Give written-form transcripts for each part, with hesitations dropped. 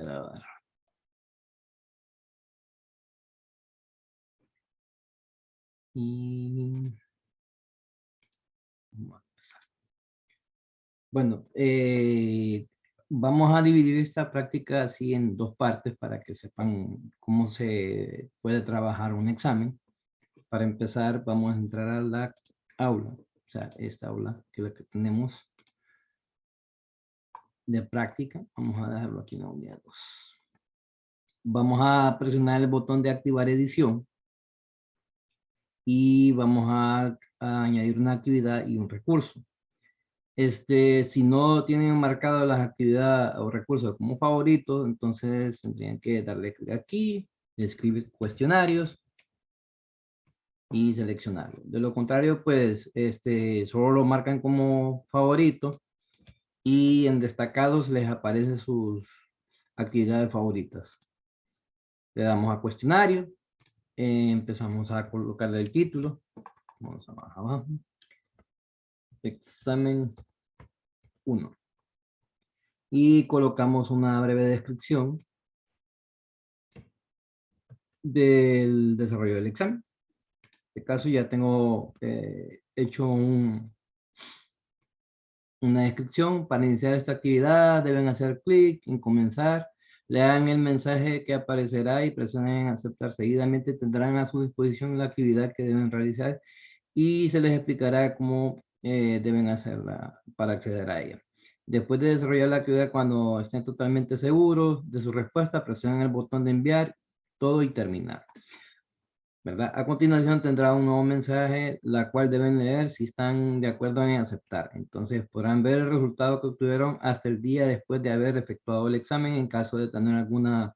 grabar. Y vamos a empezar. Bueno, vamos a dividir esta práctica así en dos partes para que sepan cómo se puede trabajar un examen. Para empezar, vamos a entrar a la aula, o sea, esta aula que es la que tenemos de práctica. Vamos a dejarlo aquí en la unidad 2. Vamos a presionar el botón de activar edición y vamos a añadir una actividad y un recurso. Si no tienen marcado las actividades o recursos como favoritos, entonces tendrían que darle clic aquí, escribir cuestionarios y seleccionarlo. De lo contrario, pues solo lo marcan como favorito y en destacados les aparecen sus actividades favoritas. Le damos a cuestionario, empezamos a colocarle el título, vamos a bajar abajo, examen 1. Y colocamos una breve descripción del desarrollo del examen. En este caso ya tengo hecho una descripción. Para iniciar esta actividad deben hacer clic en comenzar, lean el mensaje que aparecerá y presionen en aceptar. Seguidamente tendrán a su disposición la actividad que deben realizar y se les explicará cómo deben hacerla para acceder a ella. Después de desarrollar la actividad, cuando estén totalmente seguros de su respuesta, presionen el botón de enviar todo y terminar, ¿verdad? A continuación tendrá un nuevo mensaje, la cual deben leer si están de acuerdo en aceptar. Entonces podrán ver el resultado que obtuvieron hasta el día después de haber efectuado el examen. En caso de tener alguna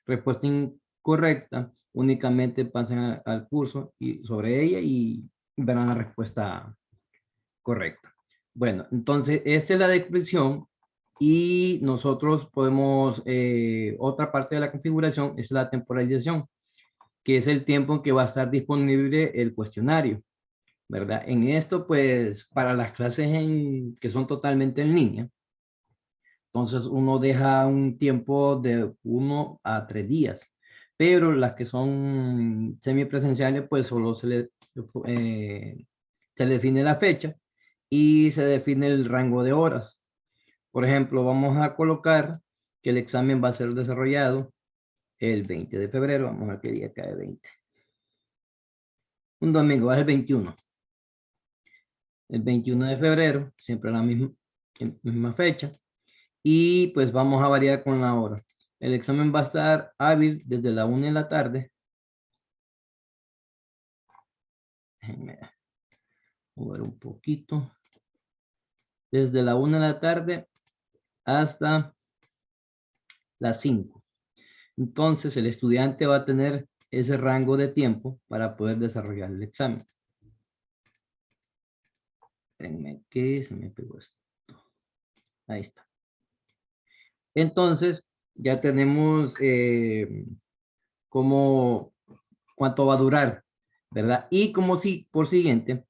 respuesta incorrecta, únicamente pasen al curso y sobre ella y verán la respuesta correcta. Bueno, entonces esta es la descripción y nosotros podemos, otra parte de la configuración es la temporalización, que es el tiempo en que va a estar disponible el cuestionario, ¿verdad? En esto, pues, para las clases que son totalmente en línea, entonces uno deja un tiempo de 1 a 3 días, pero las que son semipresenciales, pues solo se le define la fecha y se define el rango de horas. Por ejemplo, vamos a colocar que el examen va a ser desarrollado el 20 de febrero. Vamos a ver qué día cae 20. Un domingo, va a ser 21. El 21 de febrero, siempre la misma fecha. Y pues vamos a variar con la hora. El examen va a estar hábil desde la 1 de la tarde. Déjenme mover un poquito. Desde la 1 de la tarde hasta las 5. Entonces el estudiante va a tener ese rango de tiempo para poder desarrollar el examen. Espérenme que se me pegó esto. Ahí está. Entonces ya tenemos cuánto va a durar, ¿verdad? Y como si por siguiente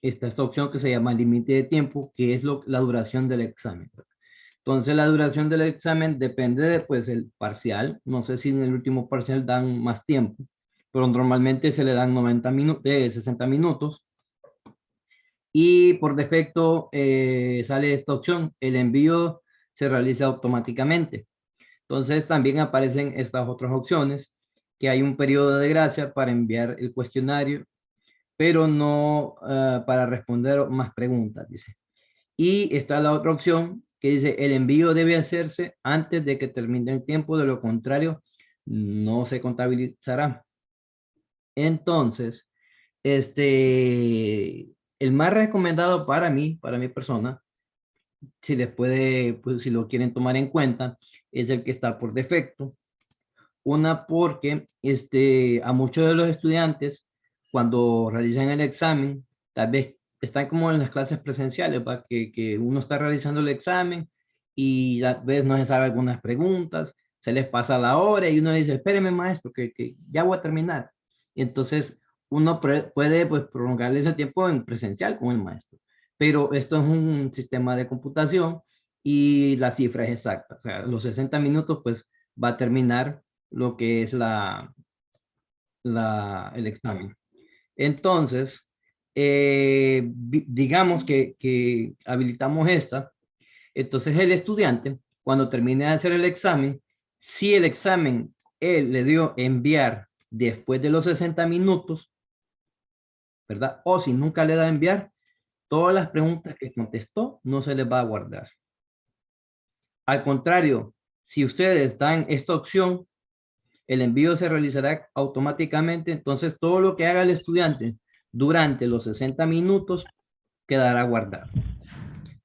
está esta opción que se llama límite de tiempo, que es la duración del examen. Entonces la duración del examen depende de pues el parcial. No sé si en el último parcial dan más tiempo, pero normalmente se le dan 60 minutos. Y por defecto sale esta opción, el envío se realiza automáticamente. Entonces también aparecen estas otras opciones, que hay un periodo de gracia para enviar el cuestionario, pero no para responder más preguntas, dice. Y está la otra opción que dice, el envío debe hacerse antes de que termine el tiempo, de lo contrario, no se contabilizará. Entonces, el más recomendado para mí, para mi persona, si les puede, pues si lo quieren tomar en cuenta, es el que está por defecto. Una porque a muchos de los estudiantes, cuando realizan el examen, tal vez están como en las clases presenciales, ¿va? Que uno está realizando el examen y a veces no se sabe algunas preguntas, se les pasa la hora y uno le dice, espéreme maestro, que ya voy a terminar. Y entonces uno puede pues prolongar ese tiempo en presencial con el maestro. Pero esto es un sistema de computación y la cifra es exacta. O sea, los 60 minutos pues va a terminar lo que es el examen. Entonces, digamos que habilitamos esta. Entonces el estudiante, cuando termine de hacer el examen, si el examen él le dio enviar después de los 60 minutos, ¿verdad? O si nunca le da enviar, todas las preguntas que contestó no se les va a guardar. Al contrario, si ustedes dan esta opción, el envío se realizará automáticamente. Entonces, todo lo que haga el estudiante durante los 60 minutos quedará guardado.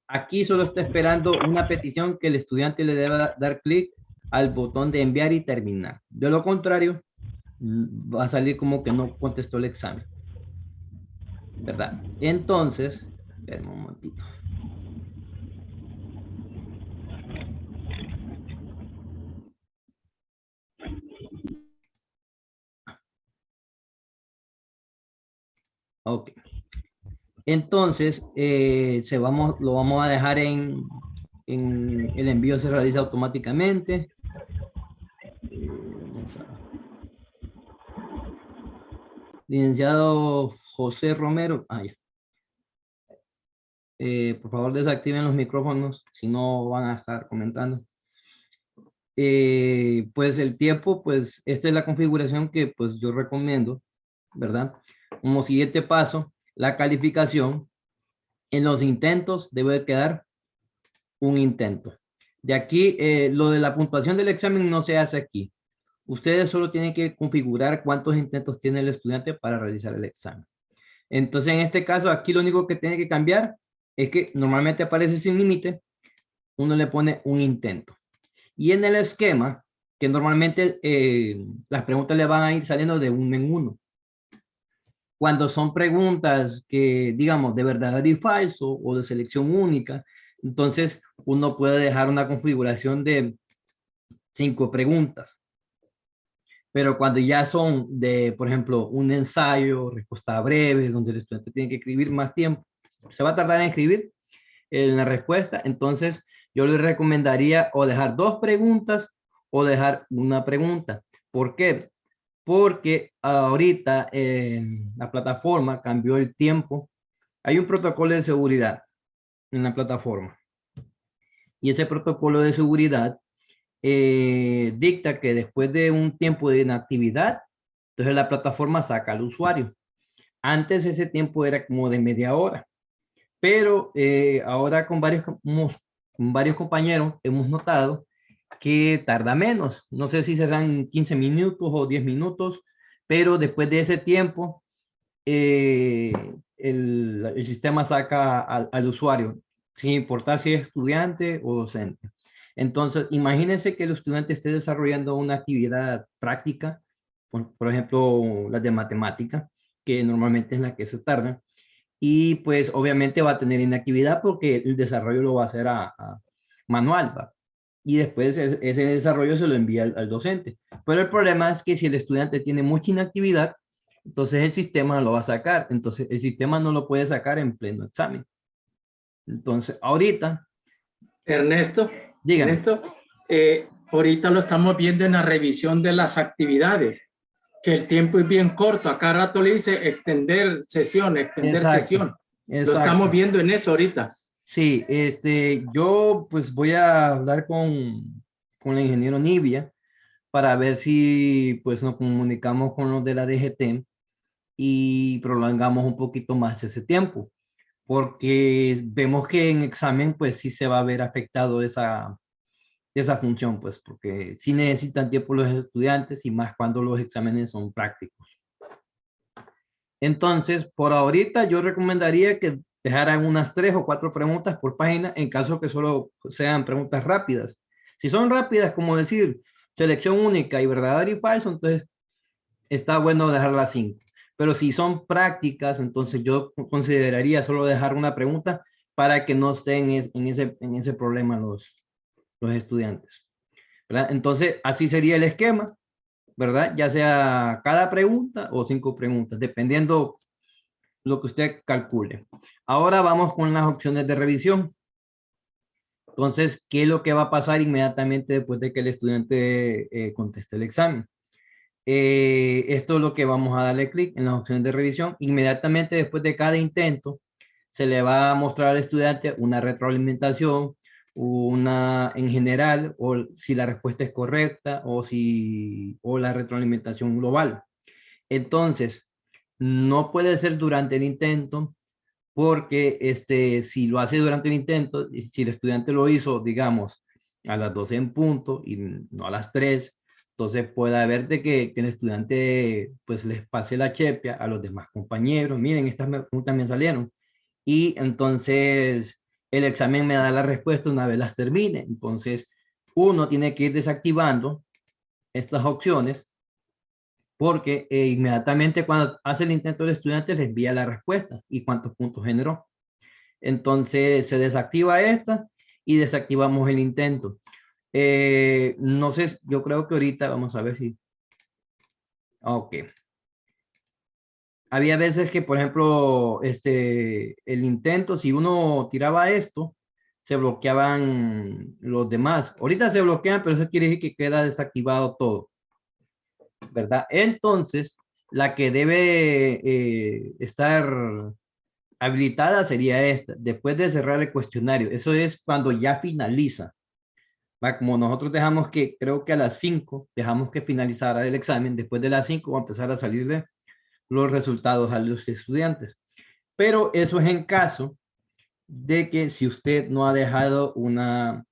Aquí solo está esperando una petición que el estudiante le deba dar clic al botón de enviar y terminar. De lo contrario, va a salir como que no contestó el examen, ¿verdad? Entonces, espera un momentito. Ok. Entonces, lo vamos a dejar en el envío se realiza automáticamente. Licenciado José Romero. Ya. Por favor, desactiven los micrófonos, si no van a estar comentando. Pues el tiempo, pues esta es la configuración que pues yo recomiendo, ¿verdad? Como siguiente paso, la calificación. En los intentos debe quedar un intento. De aquí, lo de la puntuación del examen no se hace aquí. Ustedes solo tienen que configurar cuántos intentos tiene el estudiante para realizar el examen. Entonces, en este caso, aquí lo único que tiene que cambiar es que normalmente aparece sin límite, uno le pone un intento. Y en el esquema, que normalmente las preguntas le van a ir saliendo de uno en uno. Cuando son preguntas que, digamos, de verdadero y falso o de selección única, entonces uno puede dejar una configuración de 5 preguntas. Pero cuando ya son de, por ejemplo, un ensayo, respuesta breve, donde el estudiante tiene que escribir más tiempo, se va a tardar en escribir en la respuesta, entonces yo le recomendaría o dejar 2 preguntas o dejar una pregunta. ¿Por qué? Porque ahorita la plataforma cambió el tiempo. Hay un protocolo de seguridad en la plataforma y ese protocolo de seguridad dicta que después de un tiempo de inactividad, entonces la plataforma saca al usuario. Antes ese tiempo era como de media hora, pero ahora con varios compañeros hemos notado que tarda menos. No sé si serán 15 minutos o 10 minutos, pero después de ese tiempo, eh, el sistema saca al usuario, sin importar si es estudiante o docente. Entonces, imagínense que el estudiante esté desarrollando una actividad práctica, por ejemplo, las de matemática, que normalmente es la que se tarda, y pues obviamente va a tener inactividad porque el desarrollo lo va a hacer a manual, ¿va? Y después ese desarrollo se lo envía al docente. Pero el problema es que si el estudiante tiene mucha inactividad, entonces el sistema lo va a sacar. Entonces el sistema no lo puede sacar en pleno examen. Entonces, ahorita, Ernesto, dígame. ahorita lo estamos viendo en la revisión de las actividades, que el tiempo es bien corto. Acá rato le dice extender sesión, extender Exacto, sesión. Lo estamos exacto. viendo en eso ahorita. Sí, yo pues voy a hablar con el ingeniero Nivia para ver si pues nos comunicamos con los de la DGT y prolongamos un poquito más ese tiempo, porque vemos que en examen pues sí se va a ver afectado esa función, pues porque sí necesitan tiempo los estudiantes y más cuando los exámenes son prácticos. Entonces, por ahorita yo recomendaría que dejaran unas 3 o 4 preguntas por página en caso que solo sean preguntas rápidas. Si son rápidas, como decir selección única y verdadero y falso, entonces está bueno dejarlas 5. Pero si son prácticas, entonces yo consideraría solo dejar una pregunta para que no estén en ese problema los estudiantes, ¿verdad? Entonces, así sería el esquema, ¿verdad? Ya sea cada pregunta o 5 preguntas, dependiendo lo que usted calcule. Ahora vamos con las opciones de revisión. Entonces, ¿qué es lo que va a pasar inmediatamente después de que el estudiante conteste el examen? Esto es lo que vamos a darle clic en las opciones de revisión. Inmediatamente después de cada intento, se le va a mostrar al estudiante una retroalimentación, una en general, o si la respuesta es correcta, o la retroalimentación global. Entonces, no puede ser durante el intento, porque si lo hace durante el intento, si el estudiante lo hizo, digamos, a las 12 en punto y no a las 3, entonces puede haber de que el estudiante pues les pase la chepia a los demás compañeros. Miren, estas preguntas me salieron. Y entonces el examen me da la respuesta una vez las termine. Entonces uno tiene que ir desactivando estas opciones porque inmediatamente cuando hace el intento el estudiante le envía la respuesta y cuántos puntos generó. Entonces se desactiva esta y desactivamos el intento. No sé, yo creo que ahorita vamos a ver si... Ok. Había veces que, por ejemplo, el intento, si uno tiraba esto, se bloqueaban los demás. Ahorita se bloquean, pero eso quiere decir que queda desactivado todo, ¿verdad? Entonces, la que debe estar habilitada sería esta, después de cerrar el cuestionario. Eso es cuando ya finaliza. ¿Va? Como nosotros dejamos que, creo que a las 5, dejamos que finalizara el examen, después de las 5 va a empezar a salirle los resultados a los estudiantes. Pero eso es en caso de que si usted no ha dejado una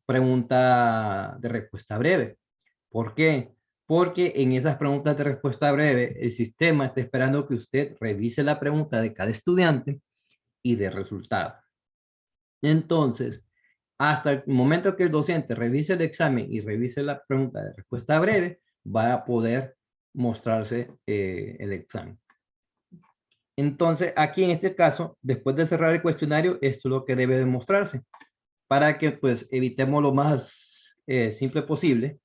pregunta de respuesta breve. ¿Por qué? Porque en esas preguntas de respuesta breve, el sistema está esperando que usted revise la pregunta de cada estudiante y dé resultado. Entonces, hasta el momento que el docente revise el examen y revise la pregunta de respuesta breve, va a poder mostrarse el examen. Entonces, aquí en este caso, después de cerrar el cuestionario, esto es lo que debe demostrarse para que pues evitemos lo más simple posible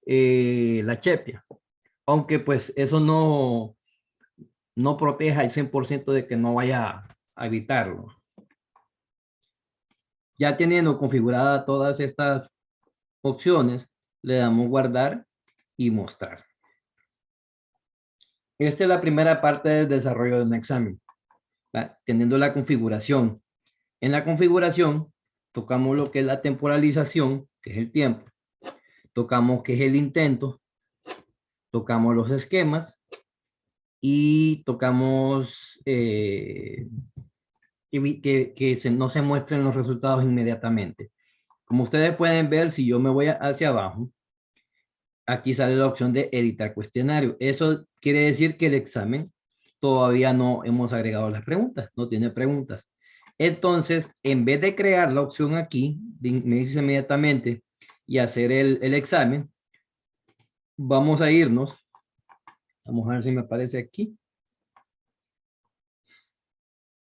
la chepia. Aunque pues eso no proteja el 100% de que no vaya a evitarlo. Ya teniendo configuradas todas estas opciones, le damos guardar y mostrar. Esta es la primera parte del desarrollo de un examen, ¿va? Teniendo la configuración. En la configuración, tocamos lo que es la temporalización, que es el tiempo. Tocamos que es el intento. Tocamos los esquemas. Y tocamos no se muestren los resultados inmediatamente. Como ustedes pueden ver, si yo me voy hacia abajo, aquí sale la opción de editar cuestionario. Eso quiere decir que el examen todavía no hemos agregado las preguntas, no tiene preguntas. Entonces, en vez de crear la opción aquí, me dice inmediatamente y hacer el examen, vamos a irnos. Vamos a ver si me aparece aquí.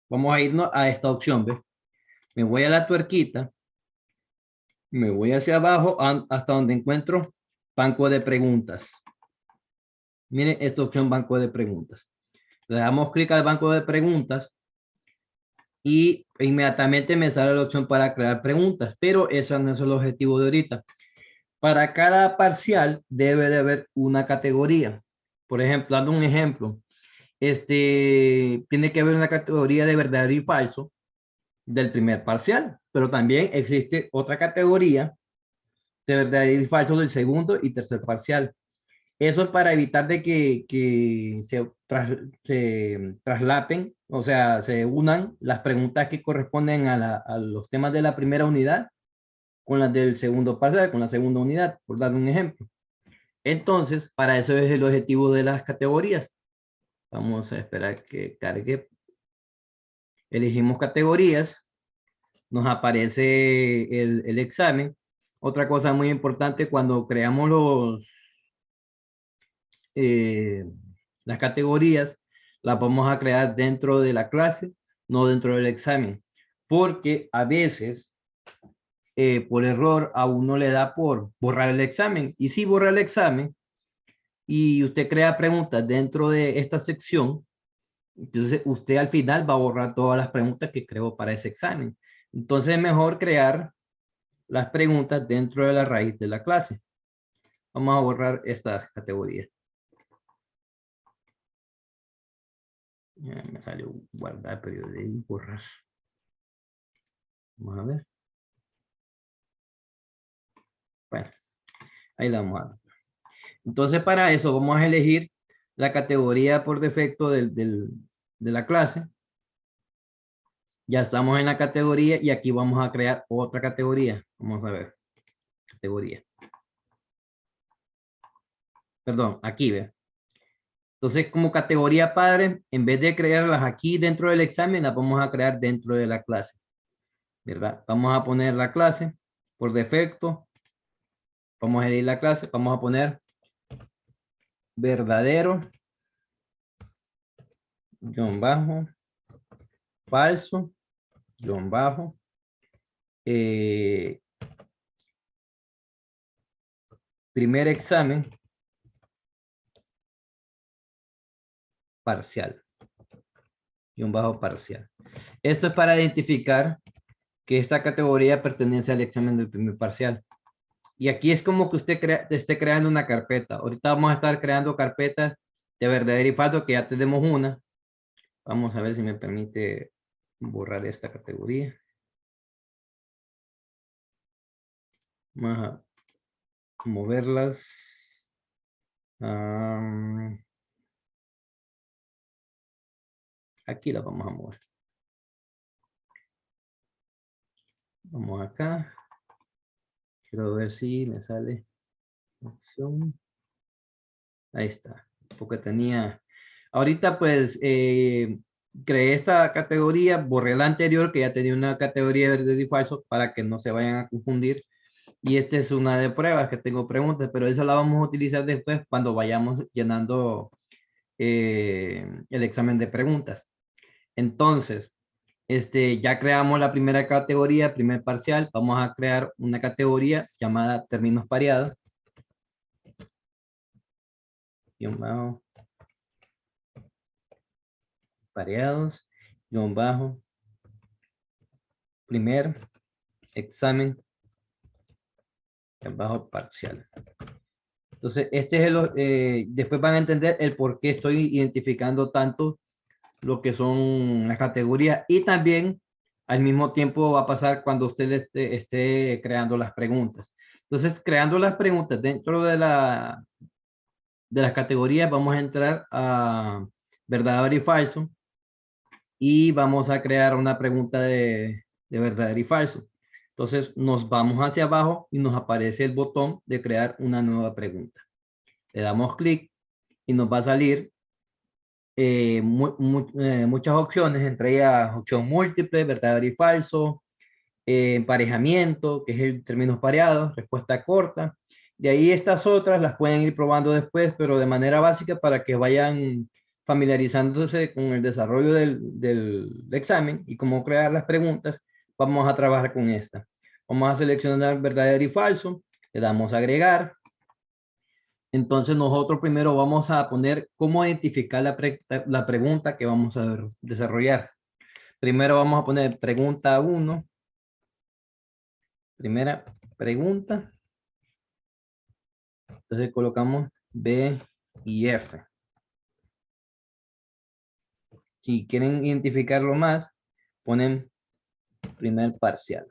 Vamos a irnos a esta opción, ¿ves? Me voy a la tuerquita, me voy hacia abajo hasta donde encuentro banco de preguntas. Miren esta opción banco de preguntas. Le damos clic al banco de preguntas y inmediatamente me sale la opción para crear preguntas, pero ese no es el objetivo de ahorita. Para cada parcial debe de haber una categoría. Por ejemplo, dando un ejemplo, tiene que haber una categoría de verdadero y falso del primer parcial, pero también existe otra categoría de verdadero y falso del segundo y tercer parcial. Eso es para evitar de que se traslapen, o sea, se unan las preguntas que corresponden a los temas de la primera unidad con las del segundo parcial, con la segunda unidad, por dar un ejemplo. Entonces, para eso es el objetivo de las categorías. Vamos a esperar que cargue. Elegimos categorías. Nos aparece el examen. Otra cosa muy importante cuando creamos las categorías, las vamos a crear dentro de la clase, no dentro del examen. Porque a veces, por error, a uno le da por borrar el examen. Y si borra el examen y usted crea preguntas dentro de esta sección, entonces usted al final va a borrar todas las preguntas que creó para ese examen. Entonces es mejor crear las preguntas dentro de la raíz de la clase. Vamos a borrar estas categorías. Ya me salió guardar, pero de ahí borrar. Vamos a ver. Bueno, ahí la vamos a ver. Entonces, para eso vamos a elegir la categoría por defecto de la clase. Ya estamos en la categoría y aquí vamos a crear otra categoría. Vamos a ver. Categoría. Perdón, aquí ve. Entonces, como categoría padre, en vez de crearlas aquí dentro del examen, las vamos a crear dentro de la clase. ¿Verdad? Vamos a poner la clase por defecto. Vamos a elegir la clase. Vamos a poner verdadero, guión bajo, falso, guión bajo. Primer examen parcial. Guión bajo parcial. Esto es para identificar que esta categoría pertenece al examen del primer parcial. Y aquí es como que usted esté creando una carpeta. Ahorita vamos a estar creando carpetas de verdadero y falso, que ya tenemos una. Vamos a ver si me permite borrar esta categoría. Vamos a moverlas. Aquí la vamos a mover. Vamos acá. Quiero ver si me sale opción. Ahí está. Porque tenía. Ahorita pues creé esta categoría, borré la anterior que ya tenía una categoría de verdadero y falso para que no se vayan a confundir. Y esta es una de pruebas que tengo preguntas, pero esa la vamos a utilizar después cuando vayamos llenando el examen de preguntas. Entonces, ya creamos la primera categoría, primer parcial. Vamos a crear una categoría llamada términos pareados. Guión bajo. Pareados. Guión bajo. Primer examen. Guión bajo parcial. Entonces, este es después van a entender el por qué estoy identificando tanto lo que son las categorías y también al mismo tiempo va a pasar cuando usted esté creando las preguntas. Entonces, creando las preguntas dentro de las categorías, vamos a entrar a verdadero y falso y vamos a crear una pregunta de verdadero y falso. Entonces, nos vamos hacia abajo y nos aparece el botón de crear una nueva pregunta. Le damos clic y nos va a salir muchas opciones, entre ellas opción múltiple, verdadero y falso, emparejamiento, que es el términos pareados, respuesta corta. De ahí estas otras las pueden ir probando después, pero de manera básica para que vayan familiarizándose con el desarrollo del examen y cómo crear las preguntas. Vamos a trabajar con esta. Vamos a seleccionar verdadero y falso, le damos a agregar. Entonces nosotros primero vamos a poner cómo identificar la pregunta que vamos a desarrollar. Primero vamos a poner pregunta 1. Primera pregunta. Entonces colocamos B y F. Si quieren identificarlo más, ponen primer parcial.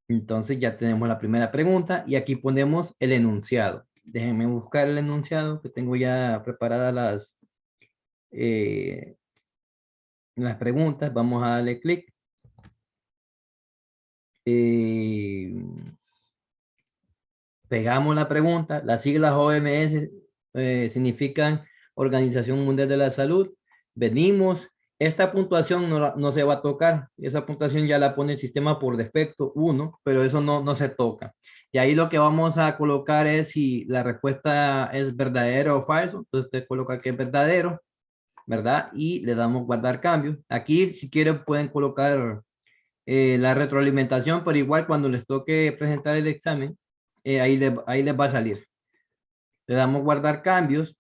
Entonces ya tenemos la primera pregunta y aquí ponemos el enunciado. Déjenme buscar el enunciado que tengo ya preparadas las preguntas. Vamos a darle clic. Pegamos la pregunta. Las siglas OMS significan Organización Mundial de la Salud. Venimos. Esta puntuación no se va a tocar. Esa puntuación ya la pone el sistema por defecto 1, pero eso no se toca. Y ahí lo que vamos a colocar es si la respuesta es verdadero o falso. Entonces usted coloca que es verdadero, ¿verdad? Y le damos guardar cambios. Aquí si quieren pueden colocar la retroalimentación, pero igual cuando les toque presentar el examen, ahí les va a salir. Le damos guardar cambios.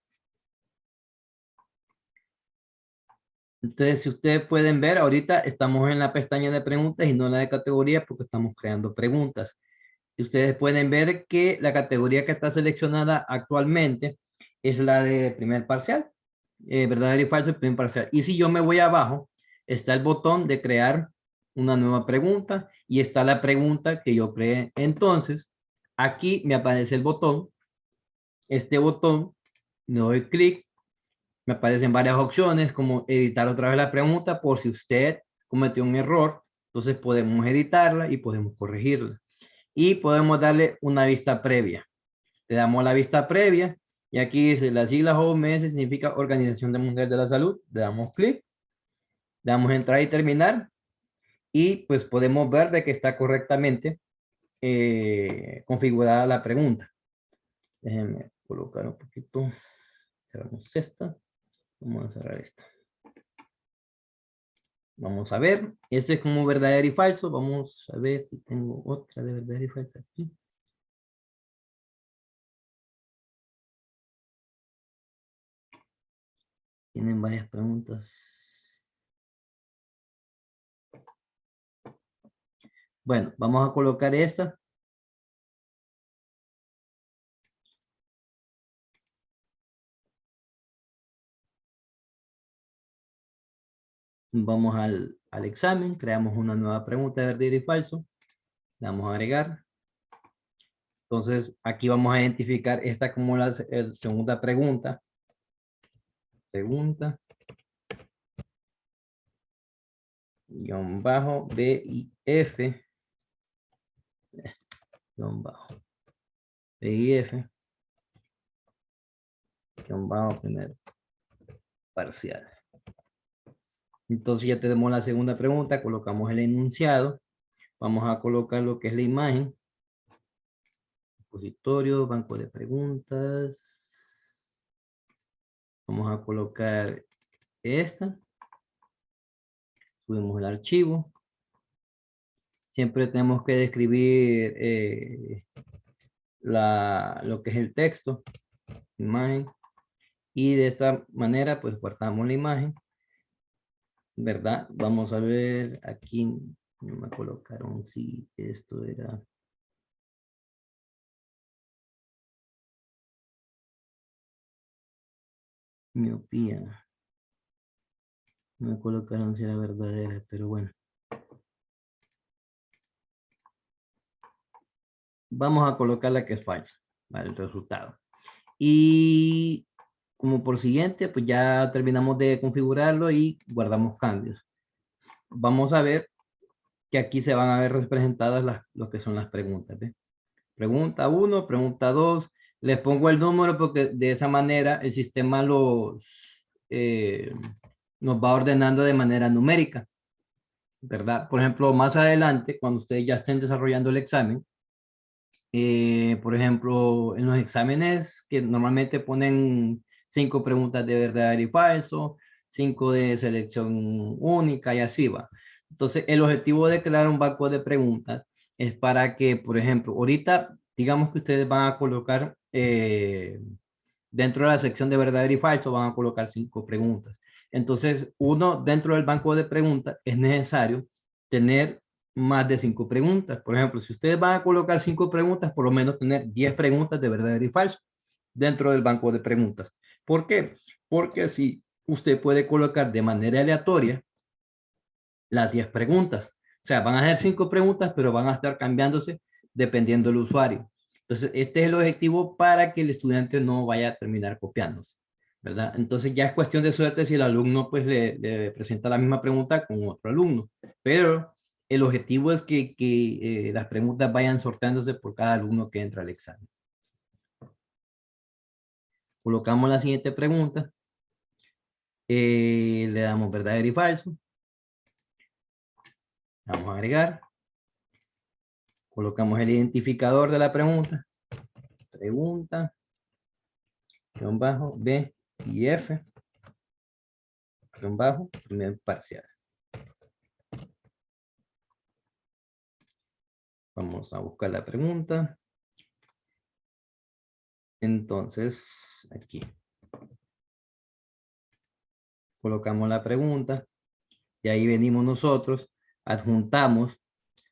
Entonces, si ustedes pueden ver, ahorita estamos en la pestaña de preguntas y no en la de categoría porque estamos creando preguntas. Y ustedes pueden ver que la categoría que está seleccionada actualmente es la de primer parcial, verdadero y falso y primer parcial. Y si yo me voy abajo, está el botón de crear una nueva pregunta y está la pregunta que yo creé. Entonces, aquí me aparece el botón. Este botón, le doy clic, me aparecen varias opciones como editar otra vez la pregunta por si usted cometió un error. Entonces podemos editarla y podemos corregirla. Y podemos darle una vista previa. Le damos la vista previa y aquí dice las siglas OMS significa Organización Mundial de la Salud. Le damos clic, le damos entrar y terminar y pues podemos ver de que está correctamente configurada la pregunta. Déjenme colocar un poquito. Cerramos esta. Vamos a cerrar esta. Vamos a ver. Este es como verdadero y falso. Vamos a ver si tengo otra de verdadero y falso aquí. Tienen varias preguntas. Bueno, vamos a colocar esta. Vamos al examen, creamos una nueva pregunta de verdadero y falso. Le damos a agregar. Entonces, aquí vamos a identificar esta como la segunda pregunta. Pregunta. Guión bajo B y F. Guión bajo B y F. Guión bajo primero parcial. Entonces ya tenemos la segunda pregunta, colocamos el enunciado, vamos a colocar lo que es la imagen, repositorio, banco de preguntas, vamos a colocar esta, subimos el archivo, siempre tenemos que describir lo que es el texto, imagen, y de esta manera pues guardamos la imagen, ¿verdad? Vamos a ver aquí, no me colocaron si esto era... miopía. No me colocaron si era verdadera, pero bueno. Vamos a colocar la que es falsa, ¿vale? El resultado. Y como por siguiente, pues ya terminamos de configurarlo y guardamos cambios. Vamos a ver que aquí se van a ver representadas lo que son las preguntas. ¿Ve? Pregunta 1, pregunta 2. Les pongo el número porque de esa manera el sistema nos va ordenando de manera numérica, ¿verdad? Por ejemplo, más adelante, cuando ustedes ya estén desarrollando el examen, por ejemplo, en los exámenes que normalmente ponen 5 preguntas de verdadero y falso, 5 de selección única y así va. Entonces, el objetivo de crear un banco de preguntas es para que, por ejemplo, ahorita, digamos que ustedes van a colocar, dentro de la sección de verdadero y falso, van a colocar 5 preguntas. Entonces, uno, dentro del banco de preguntas, es necesario tener más de 5 preguntas. Por ejemplo, si ustedes van a colocar 5 preguntas, por lo menos tener 10 preguntas de verdadero y falso dentro del banco de preguntas. ¿Por qué? Porque así usted puede colocar de manera aleatoria las 10 preguntas. O sea, van a ser 5 preguntas, pero van a estar cambiándose dependiendo del usuario. Entonces, este es el objetivo para que el estudiante no vaya a terminar copiándose, ¿verdad? Entonces, ya es cuestión de suerte si el alumno pues le presenta la misma pregunta con otro alumno. Pero el objetivo es que las preguntas vayan sorteándose por cada alumno que entra al examen. Colocamos la siguiente pregunta. Le damos verdadero y falso. Vamos a agregar. Colocamos el identificador de la pregunta. Pregunta. Guión bajo B y F. Guión bajo primer parcial. Vamos a buscar la pregunta. Entonces, aquí. colocamos la pregunta y ahí venimos nosotros, adjuntamos,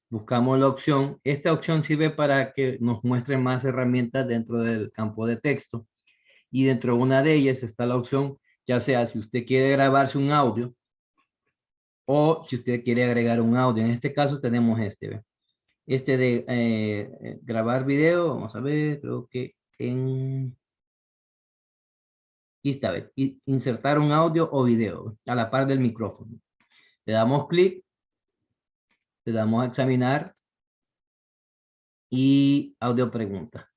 buscamos la opción. Esta opción sirve para que nos muestre más herramientas dentro del campo de texto y dentro de una de ellas está la opción, ya sea si usted quiere grabarse un audio o si usted quiere agregar un audio. En este caso tenemos este, ¿ve? Este de grabar video, vamos a ver, creo que en... Aquí está, ¿ve? Insertar un audio o video, ¿ve? A la par del micrófono. Le damos clic, le damos a examinar y audio pregunta.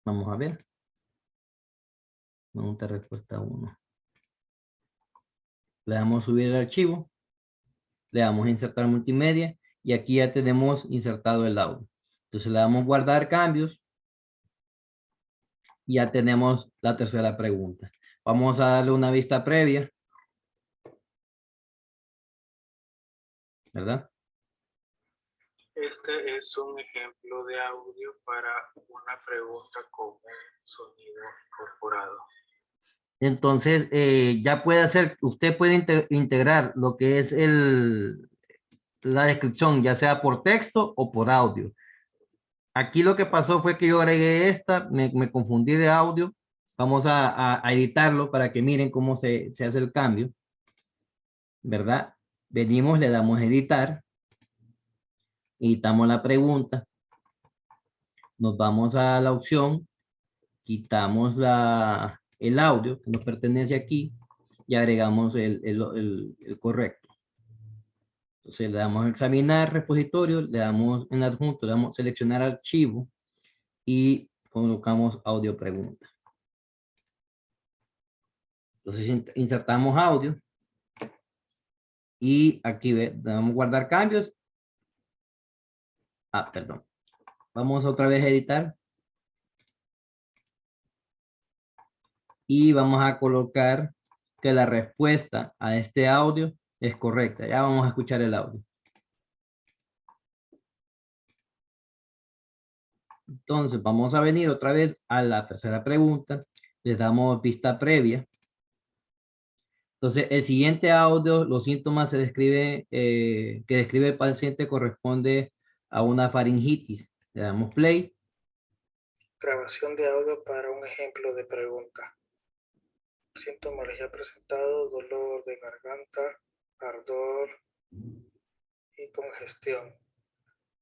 Vamos a ver. Pregunta respuesta 1. Le damos subir el archivo. Le damos a insertar multimedia y aquí ya tenemos insertado el audio. Entonces le damos guardar cambios y ya tenemos la tercera pregunta. Vamos a darle una vista previa, ¿verdad? Este es un ejemplo de audio para una pregunta con un sonido incorporado. Entonces, ya puede hacer, usted puede integrar lo que es la descripción, ya sea por texto o por audio. Aquí lo que pasó fue que yo agregué esta, me confundí de audio. Vamos a editarlo para que miren cómo se hace el cambio, ¿verdad? Venimos, le damos a editar, editamos la pregunta, nos vamos a la opción, quitamos el audio que nos pertenece aquí y agregamos el correcto. Entonces le damos a examinar repositorio, le damos en adjunto, le damos seleccionar archivo y colocamos audio pregunta. Entonces insertamos audio y aquí damos guardar cambios. Perdón. Vamos otra vez a editar. Y vamos a colocar que la respuesta a este audio es correcta. Ya vamos a escuchar el audio. Entonces vamos a venir otra vez a la tercera pregunta. Le damos vista previa. Entonces el siguiente audio, los síntomas se describe, que describe el paciente corresponde a una faringitis. Le damos play. Grabación de audio para un ejemplo de pregunta. Sintomología presentado, dolor de garganta, ardor y congestión.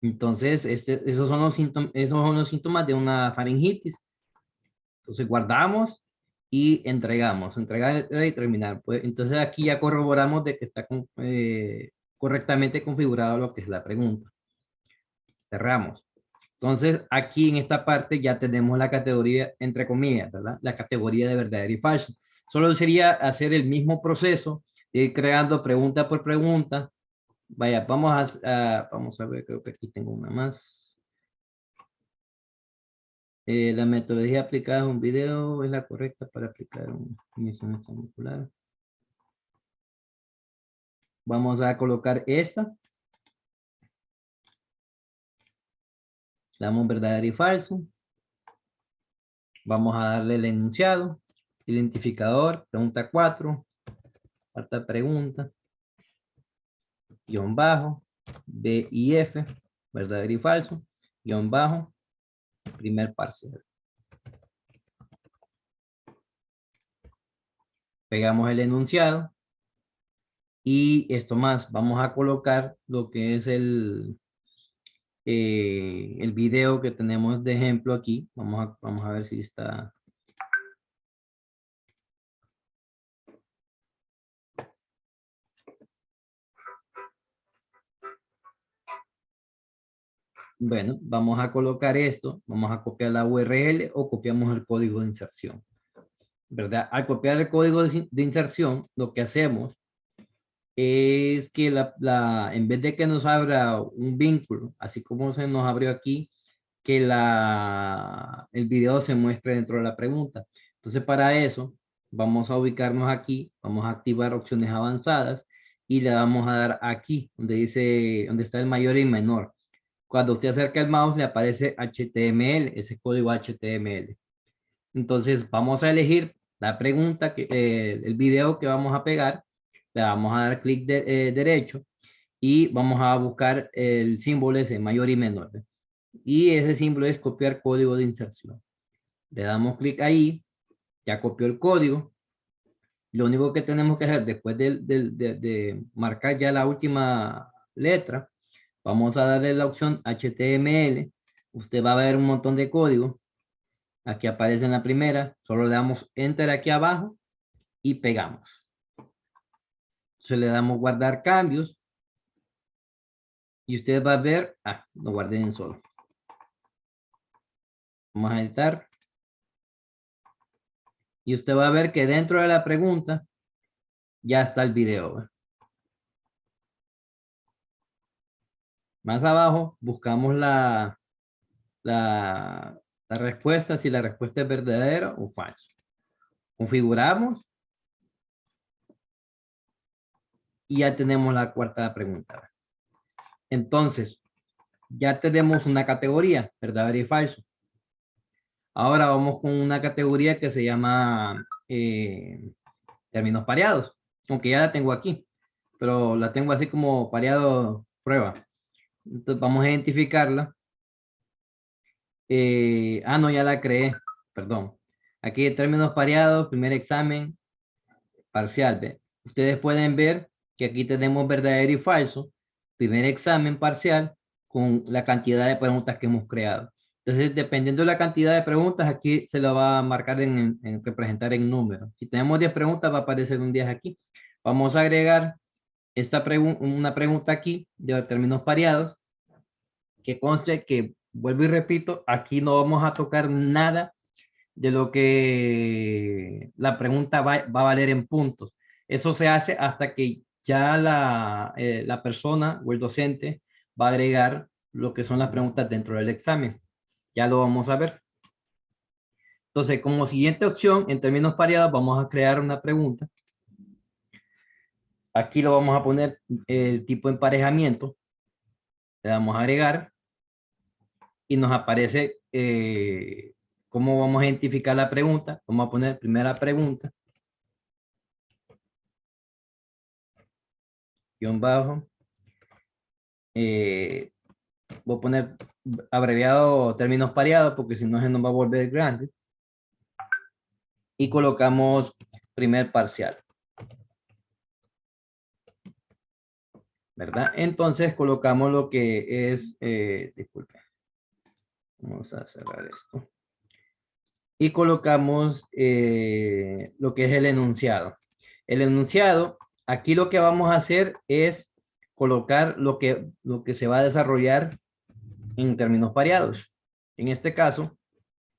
Entonces, esos son los síntomas de una faringitis. Entonces, guardamos y entregamos. Entregar y terminar. Pues, entonces, aquí ya corroboramos de que está correctamente configurado lo que es la pregunta. Cerramos. Entonces, aquí en esta parte ya tenemos la categoría, entre comillas, ¿verdad? La categoría de verdadero y falso. Solo sería hacer el mismo proceso, ir creando pregunta por pregunta. Vaya, vamos a ver, creo que aquí tengo una más. La metodología aplicada a un video es la correcta para aplicar una emisión extramolecular. Vamos a colocar esta. Le damos verdadero y falso. Vamos a darle el enunciado, identificador, pregunta 4, cuarta pregunta, guión bajo, B y F, verdadero y falso, guión bajo, primer parcial. Pegamos el enunciado y esto más, vamos a colocar lo que es el video que tenemos de ejemplo aquí. Vamos a ver si está. Bueno, vamos a colocar esto, vamos a copiar la URL o copiamos el código de inserción, ¿verdad? Al copiar el código de inserción, lo que hacemos es que en vez de que nos abra un vínculo, así como se nos abrió aquí, que el video se muestre dentro de la pregunta. Entonces, para eso, vamos a ubicarnos aquí, vamos a activar opciones avanzadas y le vamos a dar aquí, donde está el mayor y menor. Cuando usted acerca el mouse, le aparece HTML, ese código HTML. Entonces, vamos a elegir la pregunta, el video que vamos a pegar, le vamos a dar clic derecho y vamos a buscar el símbolo ese, mayor y menor. Y ese símbolo es copiar código de inserción. Le damos clic ahí, ya copió el código. Lo único que tenemos que hacer después de marcar ya la última letra, vamos a darle la opción HTML. Usted va a ver un montón de código. Aquí aparece en la primera. Solo le damos Enter aquí abajo y pegamos. Entonces le damos guardar cambios. Y usted va a ver, lo guardé en solo. Vamos a editar. Y usted va a ver que dentro de la pregunta ya está el video. ¿Ve? Más abajo buscamos la respuesta, si la respuesta es verdadera o falsa. Configuramos. Y ya tenemos la cuarta pregunta. Entonces, ya tenemos una categoría, verdadero y falso. Ahora vamos con una categoría que se llama términos pareados. Aunque ya la tengo aquí, pero la tengo así como pareado prueba. Entonces vamos a identificarla. No, ya la creé, perdón. Aquí términos pareados, primer examen, parcial. ¿Ve? Ustedes pueden ver que aquí tenemos verdadero y falso, primer examen parcial con la cantidad de preguntas que hemos creado. Entonces, dependiendo de la cantidad de preguntas, aquí se lo va a marcar en representar en número. Si tenemos 10 preguntas, va a aparecer un 10 aquí. Vamos a agregar una pregunta aquí de términos pareados, que conste que, vuelvo y repito, aquí no vamos a tocar nada de lo que la pregunta va a valer en puntos. Eso se hace hasta que ya la persona o el docente va a agregar lo que son las preguntas dentro del examen. Ya lo vamos a ver. Entonces, como siguiente opción, en términos pareados, vamos a crear una pregunta. Aquí lo vamos a poner el tipo de emparejamiento. Le damos a agregar. Y nos aparece cómo vamos a identificar la pregunta. Vamos a poner primera pregunta. Guión bajo. Voy a poner abreviado términos pareados porque si no se nos va a volver grande. Y colocamos primer parcial. ¿Verdad? Entonces colocamos lo que es, disculpe. Vamos a cerrar esto. Y colocamos lo que es el enunciado. El enunciado, aquí lo que vamos a hacer es colocar lo que se va a desarrollar en términos pareados. En este caso,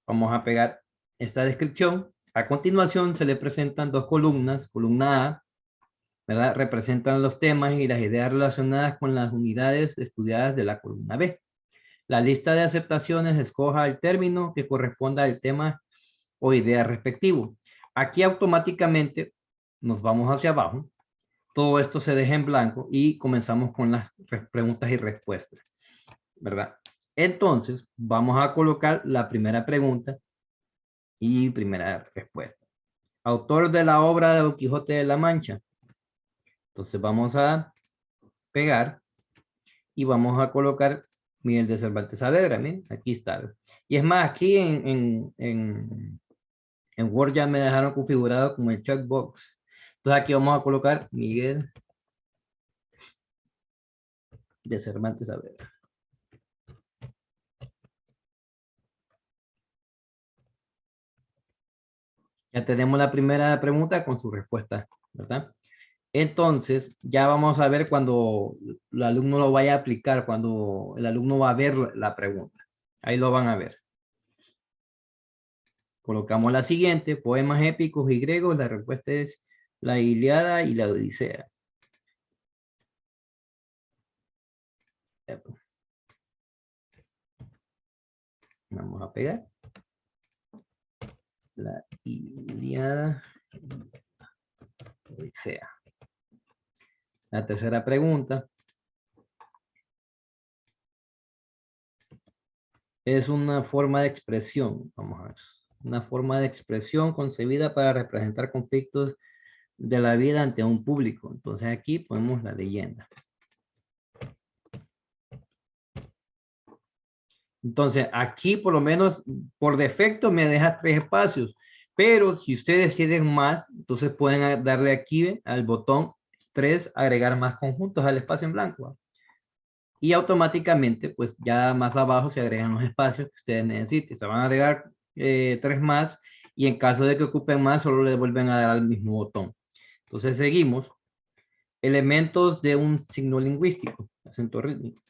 vamos a pegar esta descripción. A continuación se le presentan dos columnas. Columna A, ¿verdad? Representan los temas y las ideas relacionadas con las unidades estudiadas de la columna B. La lista de aceptaciones escoja el término que corresponda al tema o idea respectivo. Aquí automáticamente nos vamos hacia abajo. Todo esto se deja en blanco y comenzamos con las preguntas y respuestas, ¿verdad? Entonces, vamos a colocar la primera pregunta y primera respuesta. Autor de la obra de Don Quijote de la Mancha. Entonces vamos a pegar y vamos a colocar Miguel de Cervantes Saavedra. Miren, aquí está. Y es más, aquí en Word ya me dejaron configurado como el checkbox. Entonces aquí vamos a colocar Miguel de Cervantes Saavedra. Ya tenemos la primera pregunta con su respuesta, ¿verdad? Entonces, ya vamos a ver cuando el alumno lo vaya a aplicar, cuando el alumno va a ver la pregunta. Ahí lo van a ver. Colocamos la siguiente, poemas épicos y griegos. La respuesta es la Ilíada y la Odisea. Vamos a pegar. La Ilíada y la Odisea. La tercera pregunta es una forma de expresión. Vamos a ver. una forma de expresión concebida para representar conflictos de la vida ante un público. Entonces aquí ponemos la leyenda. Entonces aquí por lo menos por defecto me deja 3 espacios, pero si ustedes quieren más, entonces pueden darle aquí al botón 3, agregar más conjuntos al espacio en blanco. Y automáticamente pues ya más abajo se agregan los espacios que ustedes necesiten. Se van a agregar 3 más y en caso de que ocupen más solo le vuelven a dar al mismo botón. Entonces seguimos. Elementos de un signo lingüístico, acento rítmico.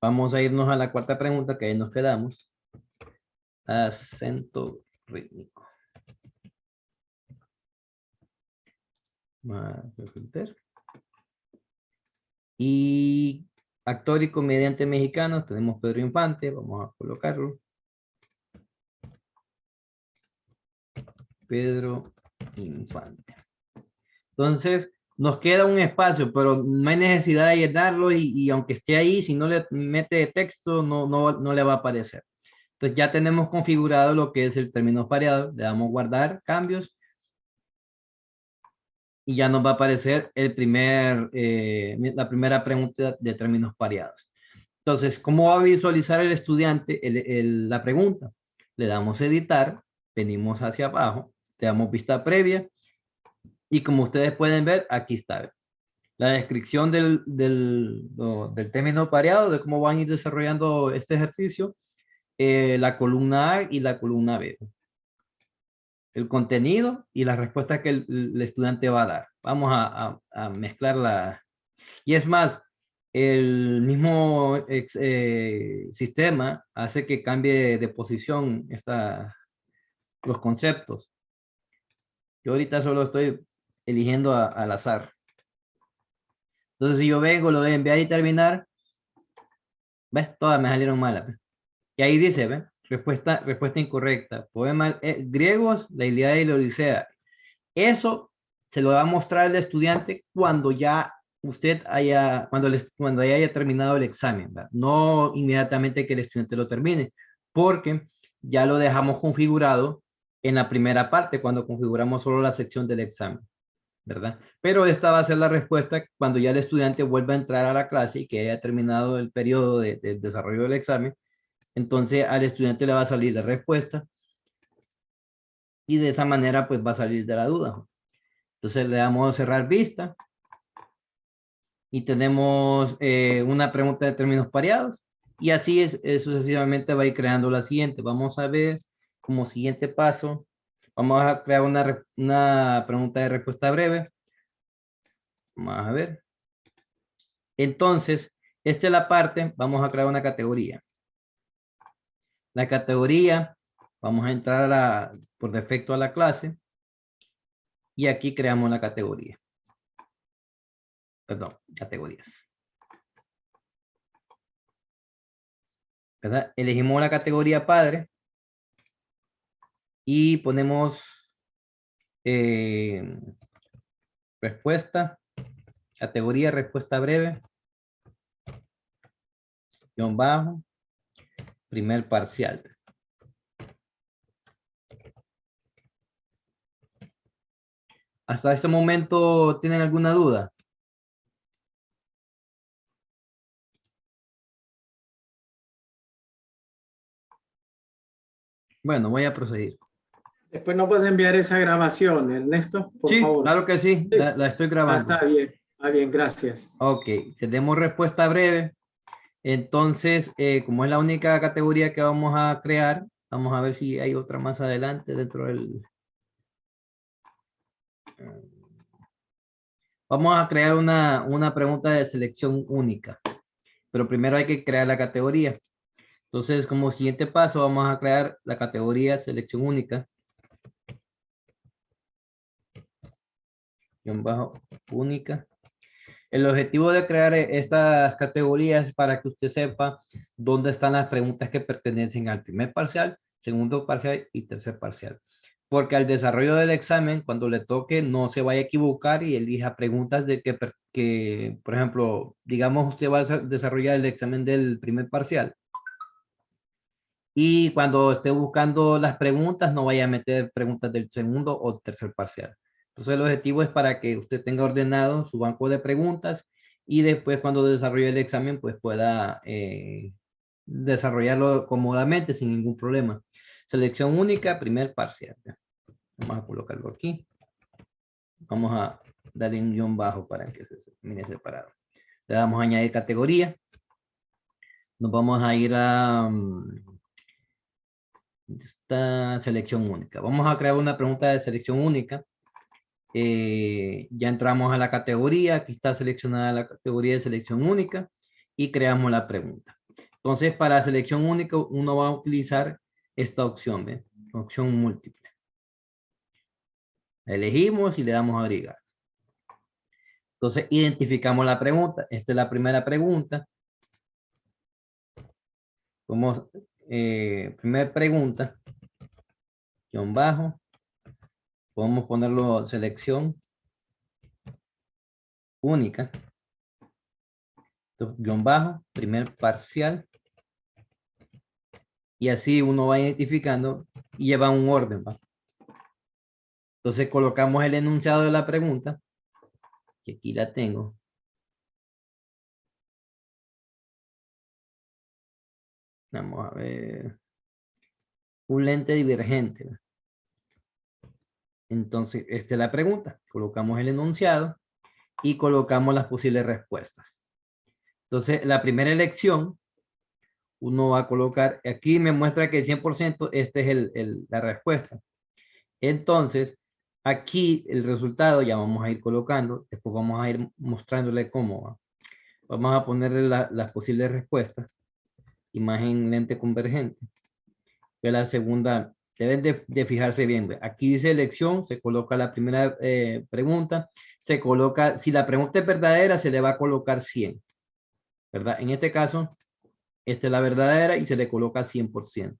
Vamos a irnos a la cuarta pregunta que ahí nos quedamos. Acento rítmico. Y actor y comediante mexicanos, tenemos Pedro Infante, vamos a colocarlo. Pedro Infante. Entonces, nos queda un espacio, pero no hay necesidad de llenarlo y aunque esté ahí, si no le mete texto, no le va a aparecer. Entonces ya tenemos configurado lo que es el término pareado. Le damos guardar cambios y ya nos va a aparecer la primera pregunta de términos pareados. Entonces, ¿cómo va a visualizar el estudiante la pregunta? Le damos editar, venimos hacia abajo, le damos vista previa y como ustedes pueden ver, aquí está la descripción del término pareado, de cómo van a ir desarrollando este ejercicio, la columna A y la columna B. El contenido y las respuestas que el estudiante va a dar. Vamos a mezclarla. Y es más, el mismo sistema hace que cambie de posición los conceptos. Yo ahorita solo estoy eligiendo al azar. Entonces, si yo vengo, lo de enviar y terminar, ¿ves? Todas me salieron malas. ¿Ves? Y ahí dice, ¿ves? Respuesta incorrecta. Poemas griegos, la Ilíada y la Odisea. Eso se lo va a mostrar al estudiante cuando ya usted cuando haya terminado el examen, ¿verdad? No inmediatamente que el estudiante lo termine, porque ya lo dejamos configurado en la primera parte, cuando configuramos solo la sección del examen, ¿verdad? Pero esta va a ser la respuesta cuando ya el estudiante vuelva a entrar a la clase y que haya terminado el periodo de desarrollo del examen. Entonces al estudiante le va a salir la respuesta y de esa manera pues va a salir de la duda. Entonces le damos a cerrar vista y tenemos una pregunta de términos pareados y así sucesivamente va a ir creando la siguiente. Vamos a ver como siguiente paso, vamos a crear una pregunta de respuesta breve. Vamos a ver. Entonces, esta es la parte, vamos a crear una categoría. La categoría, vamos a entrar por defecto a la clase y aquí creamos la categoría. Perdón, categorías. ¿Verdad? Elegimos la categoría padre y ponemos respuesta, categoría respuesta breve, guión bajo, primer parcial. ¿Hasta este momento tienen alguna duda? Bueno, voy a proseguir. Después nos puedes enviar esa grabación, Ernesto, por favor. Claro que sí, Sí. la estoy grabando. Está bien, gracias. Ok, tenemos respuesta breve. Entonces, como es la única categoría que vamos a crear, vamos a ver si hay otra más adelante dentro del... Vamos a crear una pregunta de selección única, pero primero hay que crear la categoría. Entonces, como siguiente paso, vamos a crear la categoría selección única. Guión bajo única. El objetivo de crear estas categorías es para que usted sepa dónde están las preguntas que pertenecen al primer parcial, segundo parcial y tercer parcial. Porque al desarrollo del examen, cuando le toque, no se vaya a equivocar y elija preguntas de que, por ejemplo, digamos usted va a desarrollar el examen del primer parcial Y cuando esté buscando las preguntas, no vaya a meter preguntas del segundo o tercer parcial. Entonces el objetivo es para que usted tenga ordenado su banco de preguntas y después cuando desarrolle el examen, pues pueda desarrollarlo cómodamente sin ningún problema. Selección única, primer parcial. Vamos a colocarlo aquí. Vamos a darle un guión bajo para que se mire separado. Le damos a añadir categoría. Nos vamos a ir a esta selección única. Vamos a crear una pregunta de selección única. Ya entramos a la categoría. Aquí está seleccionada la categoría de selección única y creamos la pregunta. Entonces, para selección única, uno va a utilizar esta opción, ¿ve? Opción múltiple. La elegimos y le damos a agregar. Entonces, identificamos la pregunta. Esta es la primera pregunta. Como primer pregunta, guión bajo. Podemos ponerlo selección única. Guión bajo, primer parcial. Y así uno va identificando y lleva un orden, ¿va? Entonces colocamos el enunciado de la pregunta, que aquí la tengo. Vamos a ver. Un lente divergente, ¿va? Entonces, esta es la pregunta. Colocamos el enunciado y colocamos las posibles respuestas. Entonces, la primera elección, uno va a colocar, aquí me muestra que el 100%, esta es la respuesta. Entonces, aquí el resultado ya vamos a ir colocando, después vamos a ir mostrándole cómo va. Vamos a ponerle las posibles respuestas. Imagen lente convergente. Que la segunda, deben de fijarse bien. ¿Ve? Aquí dice elección, se coloca la primera pregunta, se coloca, si la pregunta es verdadera, se le va a colocar 100. ¿Verdad? En este caso, esta es la verdadera y se le coloca 100%.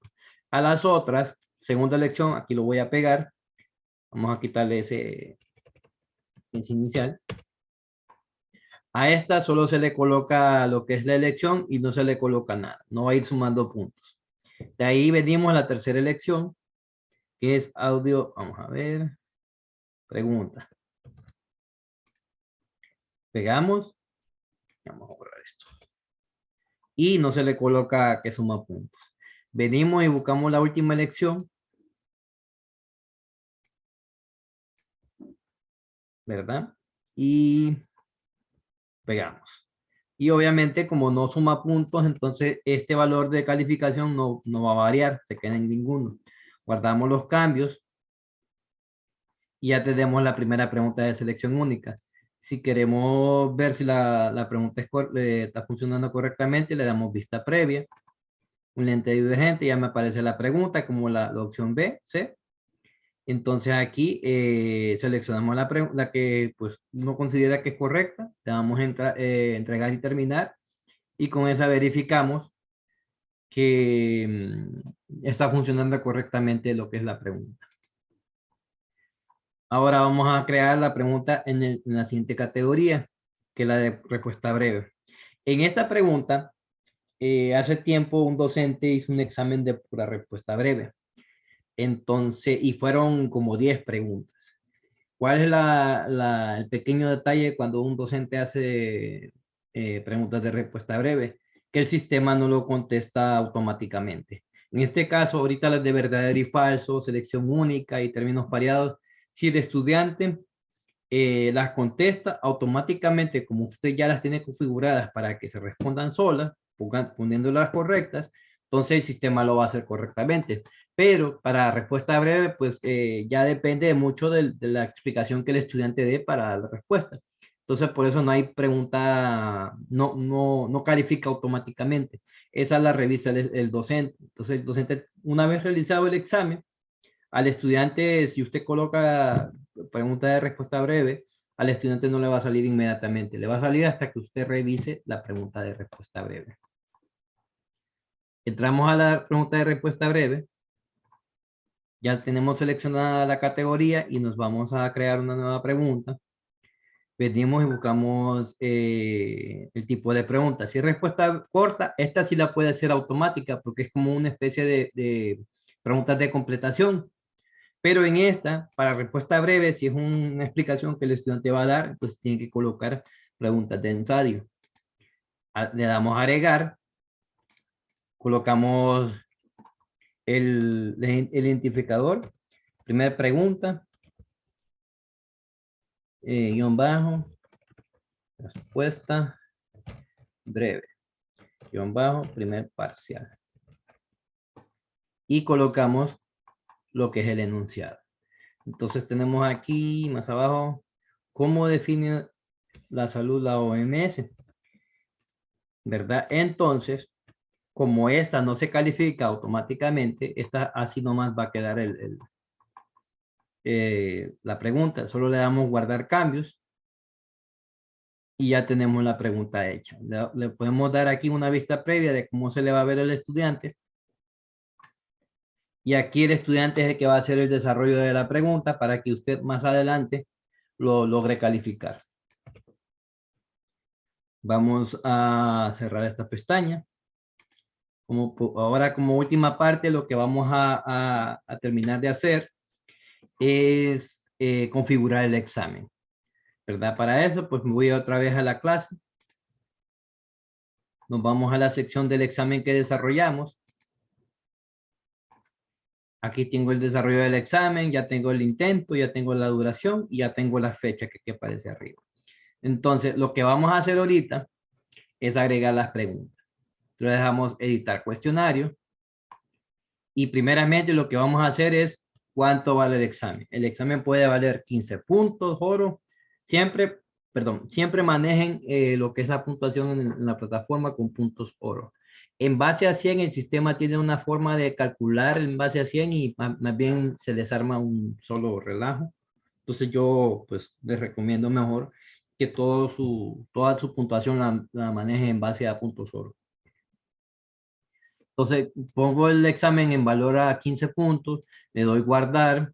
A las otras, segunda elección, aquí lo voy a pegar. Vamos a quitarle ese inicial. A esta solo se le coloca lo que es la elección y no se le coloca nada. No va a ir sumando puntos. De ahí venimos a la tercera elección, que es audio. Vamos a ver. Pregunta. Pegamos. Vamos a borrar esto. Y no se le coloca que suma puntos. Venimos y buscamos la última elección. ¿Verdad? Y pegamos. Y obviamente como no suma puntos, entonces este valor de calificación no va a variar, se queda en ninguno. Guardamos los cambios y ya tenemos la primera pregunta de selección única. Si queremos ver si la pregunta está funcionando correctamente, le damos vista previa. Un lente divergente, ya me aparece la pregunta como la opción B, C. Entonces aquí seleccionamos la que pues uno considera que es correcta, le damos entregar y terminar y con esa verificamos que está funcionando correctamente lo que es la pregunta. Ahora vamos a crear la pregunta en la siguiente categoría, que es la de respuesta breve. En esta pregunta, hace tiempo un docente hizo un examen de pura respuesta breve. Entonces, y fueron como 10 preguntas. ¿Cuál es el pequeño detalle cuando un docente hace preguntas de respuesta breve? Que el sistema no lo contesta automáticamente. En este caso, ahorita las de verdadero y falso, selección única y términos variados, si el estudiante las contesta automáticamente, como usted ya las tiene configuradas para que se respondan solas, poniéndolas correctas, entonces el sistema lo va a hacer correctamente. Pero para respuesta breve, pues ya depende mucho de la explicación que el estudiante dé para la respuesta. Entonces, por eso no hay pregunta, no califica automáticamente. Esa la revisa el docente. Entonces, el docente, una vez realizado el examen, al estudiante, si usted coloca pregunta de respuesta breve, al estudiante no le va a salir inmediatamente. Le va a salir hasta que usted revise la pregunta de respuesta breve. Entramos a la pregunta de respuesta breve. Ya tenemos seleccionada la categoría y nos vamos a crear una nueva pregunta. venimos y buscamos el tipo de pregunta. Si es respuesta corta, esta sí la puede hacer automática porque es como una especie de preguntas de completación. Pero en esta, para respuesta breve, si es una explicación que el estudiante va a dar, pues tiene que colocar preguntas de ensayo. Le damos a agregar, colocamos el identificador, primera pregunta, guión bajo, respuesta breve, guión bajo, primer parcial. Y colocamos lo que es el enunciado. Entonces tenemos aquí, más abajo, cómo define la salud la OMS, ¿verdad? Entonces, como esta no se califica automáticamente, esta así nomás va a quedar la pregunta. Solo le damos guardar cambios y ya tenemos la pregunta hecha. Le podemos dar aquí una vista previa de cómo se le va a ver al estudiante. Y aquí el estudiante es el que va a hacer el desarrollo de la pregunta para que usted más adelante lo logre calificar. Vamos a cerrar esta pestaña. Ahora, como última parte, lo que vamos a terminar de hacer es configurar el examen, ¿verdad? Para eso, pues me voy otra vez a la clase. Nos vamos a la sección del examen que desarrollamos. Aquí tengo el desarrollo del examen, ya tengo el intento, ya tengo la duración y ya tengo la fecha que aparece arriba. Entonces, lo que vamos a hacer ahorita es agregar las preguntas. Entonces, dejamos editar cuestionario. Y primeramente lo que vamos a hacer es cuánto vale el examen. El examen puede valer 15 puntos, oro. Siempre manejen lo que es la puntuación en la plataforma con puntos oro. En base a 100, el sistema tiene una forma de calcular en base a 100 y más bien se les arma un solo relajo. Entonces yo pues les recomiendo mejor que toda su puntuación la maneje en base a puntos oro. Entonces pongo el examen en valor a 15 puntos, le doy guardar.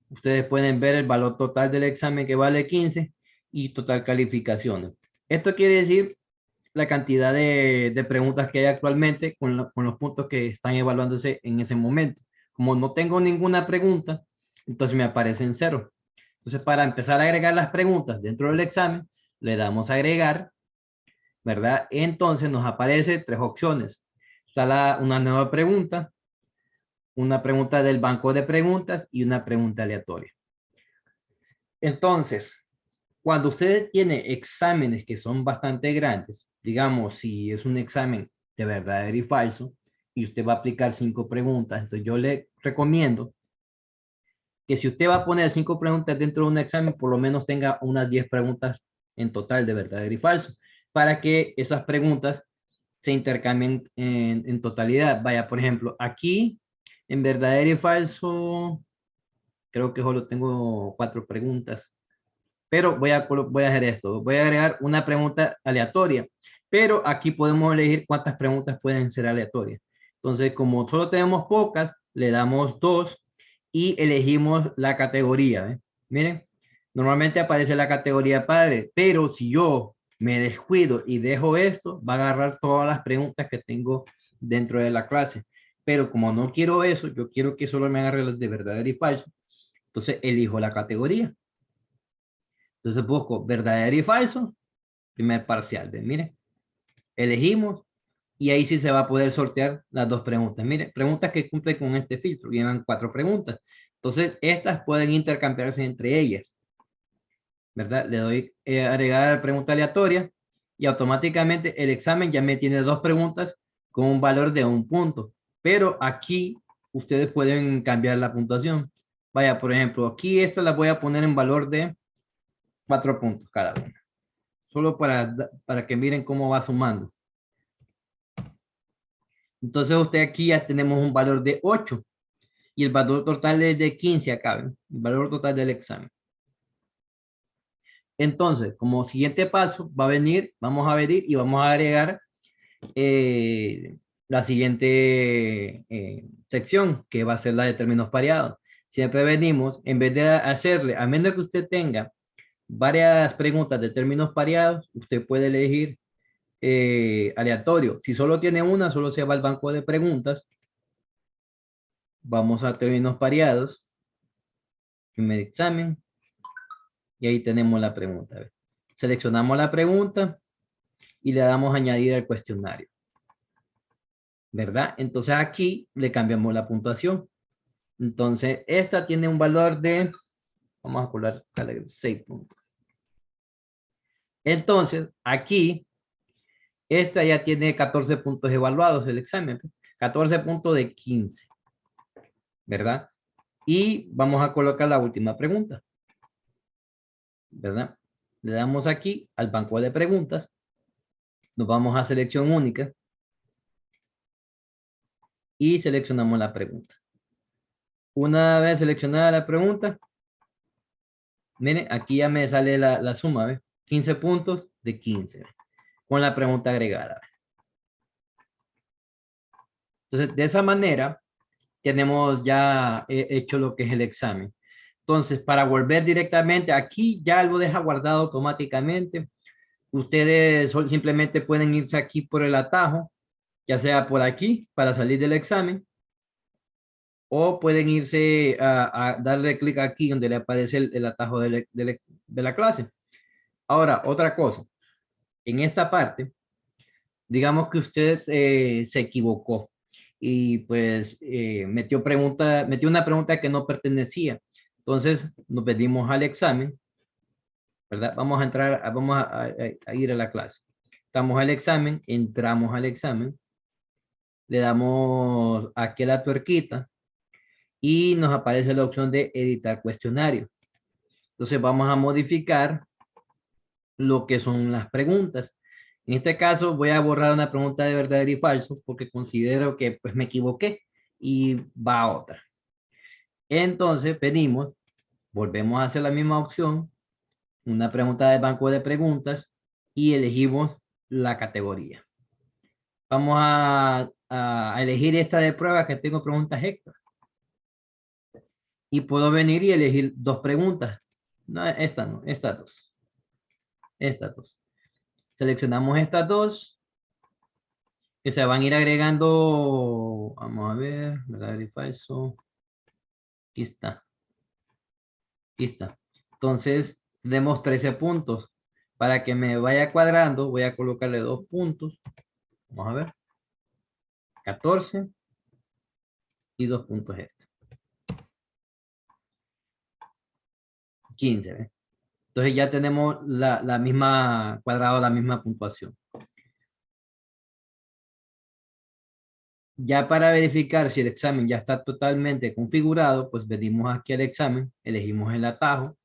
Ustedes pueden ver el valor total del examen que vale 15 y total calificaciones. Esto quiere decir la cantidad de preguntas que hay actualmente con los puntos que están evaluándose en ese momento. Como no tengo ninguna pregunta, entonces me aparece en 0. Entonces para empezar a agregar las preguntas dentro del examen, le damos a agregar, ¿verdad? Entonces nos aparece 3 opciones. Está una nueva pregunta, una pregunta del banco de preguntas y una pregunta aleatoria. Entonces, cuando usted tiene exámenes que son bastante grandes, digamos, si es un examen de verdadero y falso, y usted va a aplicar 5 preguntas, entonces yo le recomiendo que si usted va a poner 5 preguntas dentro de un examen, por lo menos tenga unas 10 preguntas en total de verdadero y falso, para que esas preguntas se intercambien en totalidad. Vaya, por ejemplo, aquí en verdadero y falso, creo que solo tengo 4 preguntas. Pero voy a hacer esto. Voy a agregar una pregunta aleatoria. Pero aquí podemos elegir cuántas preguntas pueden ser aleatorias. Entonces, como solo tenemos pocas, le damos 2 y elegimos la categoría. ¿Eh? Miren, normalmente aparece la categoría padre, pero si yo me descuido y dejo esto, va a agarrar todas las preguntas que tengo dentro de la clase. Pero como no quiero eso, yo quiero que solo me agarre las de verdadero y falso. Entonces elijo la categoría. Entonces busco verdadero y falso, primer parcial. ¿Ven? Mire, elegimos y ahí sí se va a poder sortear las 2 preguntas. Mire, preguntas que cumplen con este filtro, llevan 4 preguntas. Entonces, estas pueden intercambiarse entre ellas. ¿Verdad? Le doy agregar pregunta aleatoria y automáticamente el examen ya me tiene 2 preguntas con un valor de 1 punto. Pero aquí ustedes pueden cambiar la puntuación. Vaya, por ejemplo, aquí esta la voy a poner en valor de 4 puntos cada una. Solo para que miren cómo va sumando. Entonces usted aquí ya tenemos un valor de 8 y el valor total es de 15 acá, ¿ven? El valor total del examen. Entonces, como siguiente paso va a venir, vamos a venir y vamos a agregar la siguiente sección, que va a ser la de términos pareados. Siempre venimos, en vez de hacerle, a menos que usted tenga varias preguntas de términos pareados, usted puede elegir aleatorio. Si solo tiene una, solo se va al banco de preguntas. Vamos a términos pareados. Primer examen. Y ahí tenemos la pregunta. Seleccionamos la pregunta y le damos a añadir al cuestionario. ¿Verdad? Entonces aquí le cambiamos la puntuación. Entonces esta tiene un valor de, vamos a colocar 6 puntos. Entonces aquí, esta ya tiene 14 puntos evaluados el examen. 14 puntos de 15. ¿Verdad? Y vamos a colocar la última pregunta. ¿Verdad? Le damos aquí al banco de preguntas. Nos vamos a selección única. Y seleccionamos la pregunta. Una vez seleccionada la pregunta, miren, aquí ya me sale la suma, ¿ves? 15 puntos de 15, ¿ves? Con la pregunta agregada. Entonces, de esa manera, tenemos ya hecho lo que es el examen. Entonces, para volver directamente, aquí ya lo deja guardado automáticamente. Ustedes simplemente pueden irse aquí por el atajo, ya sea por aquí, para salir del examen, o pueden irse a darle clic aquí donde le aparece el atajo de la clase. Ahora, otra cosa. En esta parte, digamos que usted se equivocó y pues metió una pregunta que no pertenecía. Entonces, nos pedimos al examen, ¿verdad? Vamos a entrar, vamos a ir a la clase. Estamos al examen, entramos al examen, le damos aquí a la tuerquita y nos aparece la opción de editar cuestionario. Entonces vamos a modificar lo que son las preguntas. En este caso voy a borrar una pregunta de verdadero y falso porque considero que pues me equivoqué y va a otra. Entonces pedimos, volvemos a hacer la misma opción, una pregunta del banco de preguntas y elegimos la categoría. Vamos a elegir esta de prueba que tengo preguntas extra. Y puedo venir y elegir dos preguntas. No, esta no, estas dos. Estas dos. Seleccionamos estas dos. Que se van a ir agregando. Vamos a ver. Verdadero y falso. Aquí está. Aquí está. Entonces, tenemos 13 puntos. Para que me vaya cuadrando, voy a colocarle 2 puntos. Vamos a ver. 14. Y 2 puntos extra. 15. ¿Ve? Entonces ya tenemos la misma cuadrado, la misma puntuación. Ya para verificar si el examen ya está totalmente configurado, pues venimos aquí al examen, elegimos el atajo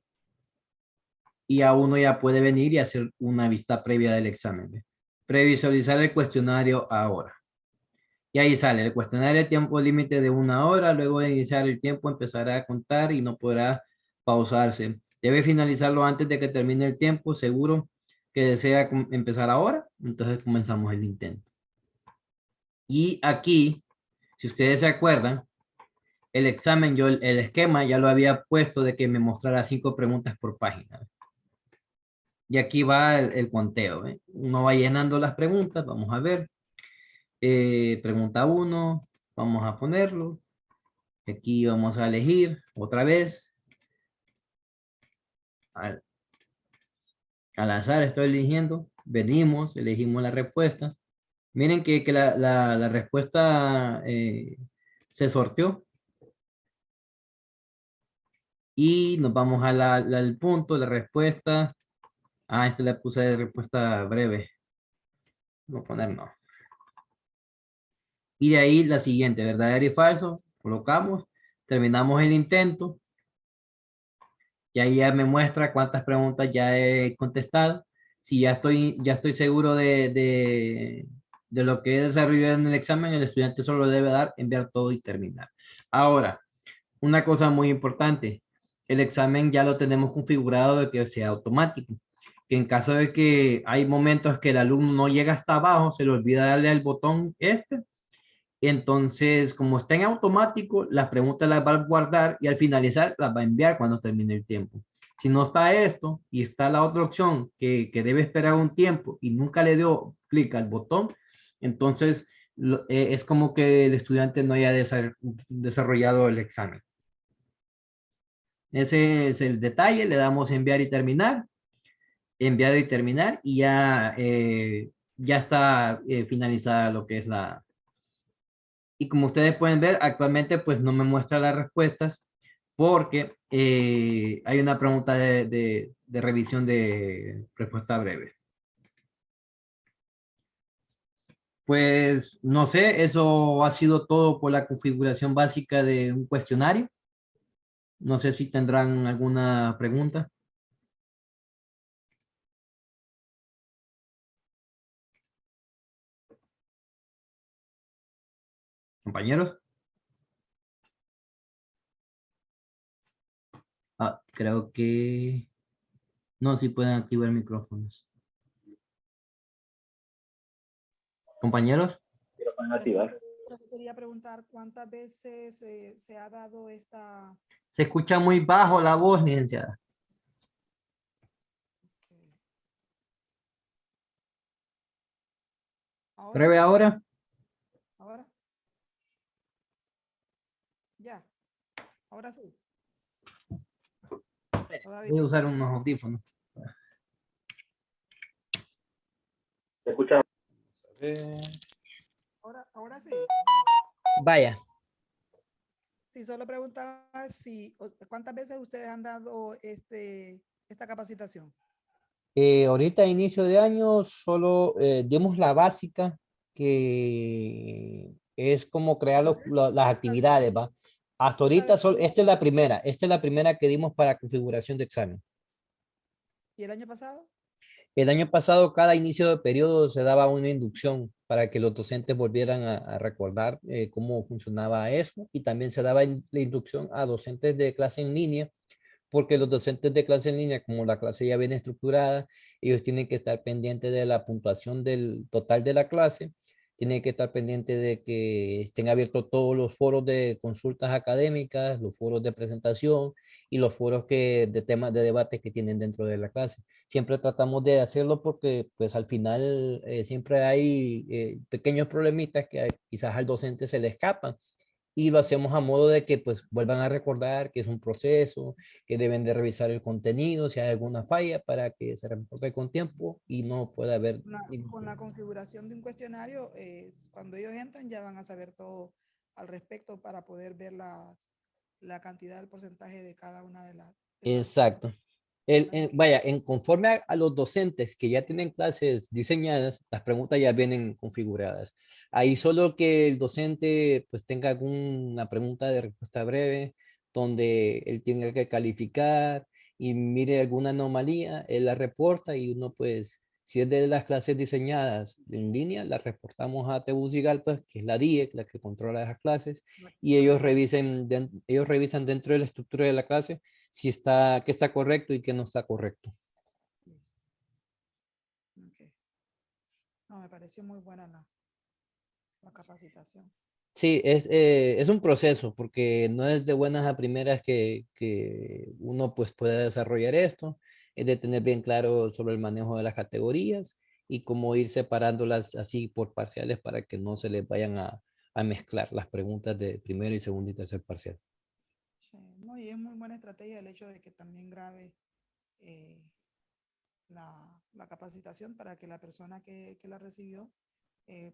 y a uno ya puede venir y hacer una vista previa del examen. ¿Ve? Previsualizar el cuestionario ahora. Y ahí sale el cuestionario de tiempo límite de 1 hora, luego de iniciar el tiempo empezará a contar y no podrá pausarse. Debe finalizarlo antes de que termine el tiempo, seguro que desea empezar ahora, entonces comenzamos el intento. Y aquí, si ustedes se acuerdan, el examen, el esquema ya lo había puesto de que me mostrara 5 preguntas por página. Y aquí va el conteo. Uno va llenando las preguntas, vamos a ver. Pregunta 1, vamos a ponerlo. Aquí vamos a elegir otra vez. Al azar estoy eligiendo. Venimos, elegimos la respuesta. Miren que la respuesta se sorteó. Y nos vamos al punto, la respuesta. Esta le puse de respuesta breve. Voy a poner no. Y de ahí la siguiente, verdadero y falso. Colocamos, terminamos el intento. Y ahí ya me muestra cuántas preguntas ya he contestado. Si ya estoy seguro de lo que he desarrollado en el examen, el estudiante solo debe dar, enviar todo y terminar. Ahora, una cosa muy importante. El examen ya lo tenemos configurado de que sea automático. Que en caso de que hay momentos que el alumno no llega hasta abajo, se le olvida darle al botón este. Entonces, como está en automático, las preguntas las va a guardar y al finalizar las va a enviar cuando termine el tiempo. Si no está esto y está la otra opción que debe esperar un tiempo y nunca le dio clic al botón, entonces es como que el estudiante no haya desarrollado el examen. Ese es el detalle, le damos enviar y terminar, enviar y terminar y ya, ya está finalizada lo que es la... Y como ustedes pueden ver, actualmente pues no me muestra las respuestas porque hay una pregunta de revisión de respuesta breve. Pues no sé, eso ha sido todo por la configuración básica de un cuestionario. No sé si tendrán alguna pregunta. Compañeros. Ah, creo que no, si pueden activar micrófonos. Compañeros. Quería preguntar cuántas veces se ha dado esta... Se escucha muy bajo la voz, licenciada. ¿Ahora? ¿Breve ahora? ¿Ahora? Ya. Ahora sí. Todavía. Voy a usar unos audífonos. ¿Se escucha? Ahora sí. Vaya. Sí, solo preguntaba si cuántas veces ustedes han dado esta capacitación. Ahorita a inicio de año solo dimos la básica, que es como crear las actividades, ¿va? Hasta ahorita esta es la primera que dimos para configuración de examen. ¿Y el año pasado? El año pasado, cada inicio de periodo se daba una inducción para que los docentes volvieran a recordar cómo funcionaba eso, y también se daba la inducción a docentes de clase en línea, porque los docentes de clase en línea, como la clase ya viene estructurada, ellos tienen que estar pendientes de la puntuación del total de la clase, tienen que estar pendientes de que estén abiertos todos los foros de consultas académicas, los foros de presentación y los foros de temas de debate que tienen dentro de la clase. Siempre tratamos de hacerlo porque pues al final siempre hay pequeños problemitas que quizás al docente se le escapan, y lo hacemos a modo de que pues vuelvan a recordar que es un proceso, que deben de revisar el contenido, si hay alguna falla, para que se reporte con tiempo y no pueda haber... Con la configuración de un cuestionario, cuando ellos entran ya van a saber todo al respecto para poder ver la cantidad, el porcentaje de cada una de las... Exacto. Vaya, conforme a los docentes que ya tienen clases diseñadas, las preguntas ya vienen configuradas. Ahí solo que el docente pues tenga alguna pregunta de respuesta breve, donde él tenga que calificar y mire alguna anomalía, él la reporta, y uno pues, si es de las clases diseñadas en línea, la reportamos a Tegucigalpa, que es la DIE, la que controla esas clases, y ellos revisan dentro de la estructura de la clase si está, que está correcto y que no está correcto. Okay. No, me pareció muy buena la capacitación. Sí, es un proceso, porque no es de buenas a primeras que uno pues pueda desarrollar esto. Es de tener bien claro sobre el manejo de las categorías y cómo ir separándolas así por parciales para que no se les vayan a mezclar las preguntas de primero y segundo y tercer parcial. Sí, no, y es muy buena estrategia el hecho de que también grabe la capacitación para que la persona que la recibió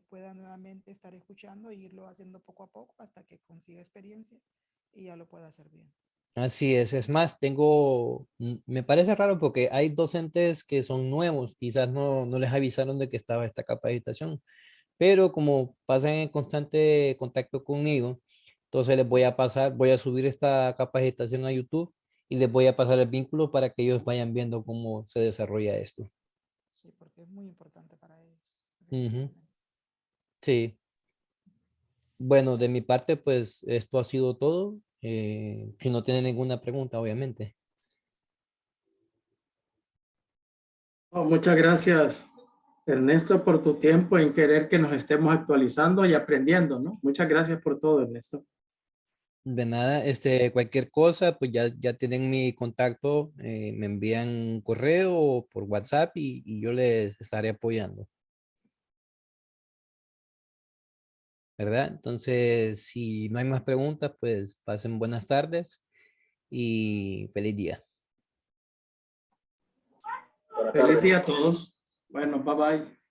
pueda nuevamente estar escuchando e irlo haciendo poco a poco hasta que consiga experiencia y ya lo pueda hacer bien. Así es más, me parece raro porque hay docentes que son nuevos, quizás no les avisaron de que estaba esta capacitación, pero como pasan en constante contacto conmigo, entonces les voy a voy a subir esta capacitación a YouTube y les voy a pasar el vínculo para que ellos vayan viendo cómo se desarrolla esto. Sí, porque es muy importante para ellos. Ujú. Sí. Bueno, de mi parte, pues esto ha sido todo. Si no tienen ninguna pregunta, obviamente. Oh, muchas gracias, Ernesto, por tu tiempo en querer que nos estemos actualizando y aprendiendo, ¿no? Muchas gracias por todo, Ernesto. De nada, cualquier cosa, pues ya tienen mi contacto, me envían un correo o por WhatsApp y yo les estaré apoyando, ¿verdad? Entonces, si no hay más preguntas, pues pasen buenas tardes y feliz día. Buenas Feliz tardes. día a todos. Bueno, bye bye.